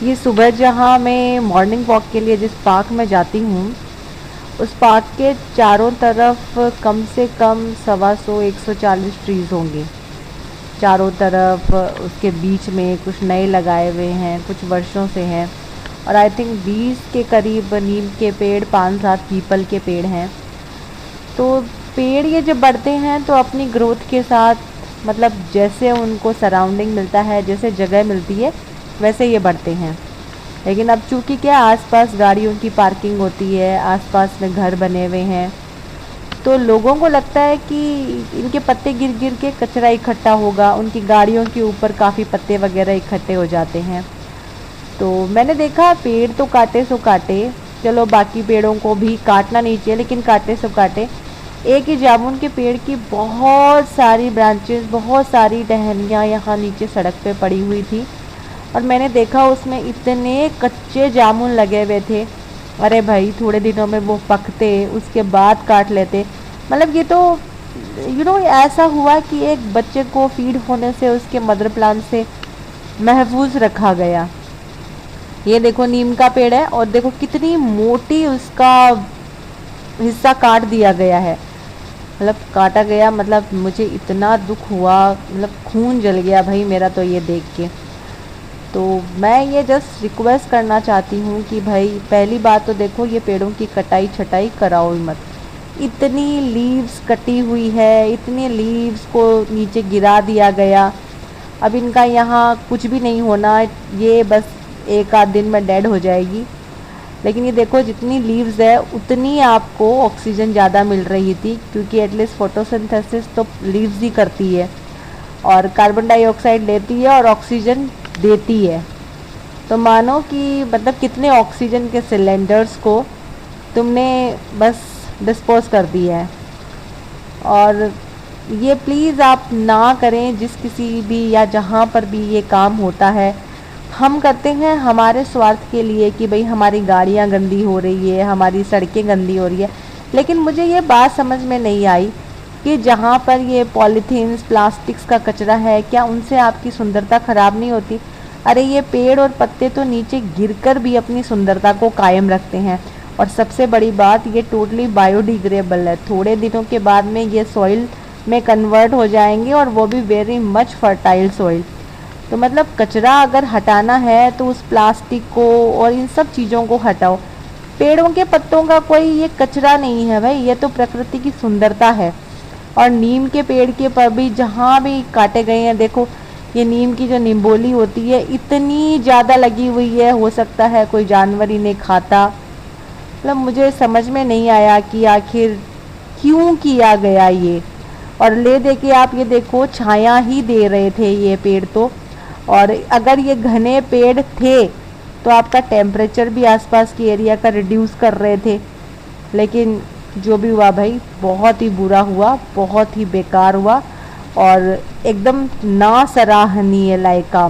ये सुबह जहाँ मैं मॉर्निंग वॉक के लिए जिस पार्क में जाती हूँ, उस पार्क के चारों तरफ कम से कम 125-140 ट्रीज़ होंगे चारों तरफ। उसके बीच में कुछ नए लगाए हुए हैं, कुछ वर्षों से हैं। और आई थिंक 20 के करीब नीम के पेड़, 5-7 पीपल के पेड़ हैं। तो पेड़ ये जब बढ़ते हैं तो अपनी ग्रोथ के साथ, मतलब जैसे उनको सराउंडिंग मिलता है, जैसे जगह मिलती है, वैसे ये बढ़ते हैं। लेकिन अब चूँकि क्या आसपास गाड़ियों की पार्किंग होती है, आसपास में घर बने हुए हैं, तो लोगों को लगता है कि इनके पत्ते गिर गिर के कचरा इकट्ठा होगा, उनकी गाड़ियों के ऊपर काफ़ी पत्ते वगैरह इकट्ठे हो जाते हैं। तो मैंने देखा पेड़ तो काटे सो काटे, चलो बाकी पेड़ों को भी काटना नहीं चाहिए, लेकिन काटे सो काटे। एक ही जामुन के पेड़ की बहुत सारी ब्रांचेस, बहुत सारी टहनियाँ यहाँ नीचे सड़क पे पड़ी हुई थी, और मैंने देखा उसमें इतने कच्चे जामुन लगे हुए थे। अरे भाई, थोड़े दिनों में वो पकते, उसके बाद काट लेते। मतलब ये तो ऐसा हुआ कि एक बच्चे को फीड होने से उसके मदर प्लांट से महफूज रखा गया। ये देखो नीम का पेड़ है, और देखो कितनी मोटी उसका हिस्सा काट दिया गया है। मतलब काटा गया, मतलब मुझे इतना दुख हुआ, मतलब खून जल गया भाई मेरा तो ये देख के। तो मैं ये जस्ट रिक्वेस्ट करना चाहती हूँ कि भाई पहली बात तो देखो, ये पेड़ों की कटाई छटाई कराओ ही मत। इतनी लीव्स कटी हुई है, इतने लीव्स को नीचे गिरा दिया गया। अब इनका यहाँ कुछ भी नहीं होना, ये बस एक आध दिन में डेड हो जाएगी। लेकिन ये देखो, जितनी लीव्स है उतनी आपको ऑक्सीजन ज़्यादा मिल रही थी, क्योंकि एटलीस्ट फोटोसिंथेसिस तो लीव्स ही करती है, और कार्बन डाइऑक्साइड लेती है और ऑक्सीजन देती है। तो मानो कि मतलब कितने ऑक्सीजन के सिलेंडर्स को तुमने बस डिस्पोज कर दिया है। और ये प्लीज़ आप ना करें, जिस किसी भी या जहाँ पर भी ये काम होता है। हम करते हैं हमारे स्वार्थ के लिए कि भाई हमारी गाड़ियाँ गंदी हो रही है, हमारी सड़कें गंदी हो रही है। लेकिन मुझे ये बात समझ में नहीं आई कि जहाँ पर ये पॉलीथीन्स, प्लास्टिक्स का कचरा है, क्या उनसे आपकी सुंदरता ख़राब नहीं होती? अरे ये पेड़ और पत्ते तो नीचे गिरकर भी अपनी सुंदरता को कायम रखते हैं। और सबसे बड़ी बात, ये टोटली बायोडिग्रेडेबल है। थोड़े दिनों के बाद में ये सॉइल में कन्वर्ट हो जाएंगे, और वो भी वेरी मच फर्टाइल सॉइल। तो मतलब कचरा अगर हटाना है तो उस प्लास्टिक को और इन सब चीज़ों को हटाओ। पेड़ों के पत्तों का कोई ये कचरा नहीं है भाई, ये तो प्रकृति की सुंदरता है। और नीम के पेड़ के पर भी जहाँ भी काटे गए हैं, देखो ये नीम की जो निम्बोली होती है इतनी ज़्यादा लगी हुई है, हो सकता है कोई जानवर इन्हें खाता। मतलब मुझे समझ में नहीं आया कि आखिर क्यों किया गया ये। और ले दे के आप ये देखो, छाया ही दे रहे थे ये पेड़ तो। और अगर ये घने पेड़ थे तो आपका टेम्परेचर भी आसपास की एरिया का रिड्यूस कर रहे थे। लेकिन जो भी हुआ भाई, बहुत ही बुरा हुआ, बहुत ही बेकार हुआ, और एकदम ना सराहनीय लायक काम।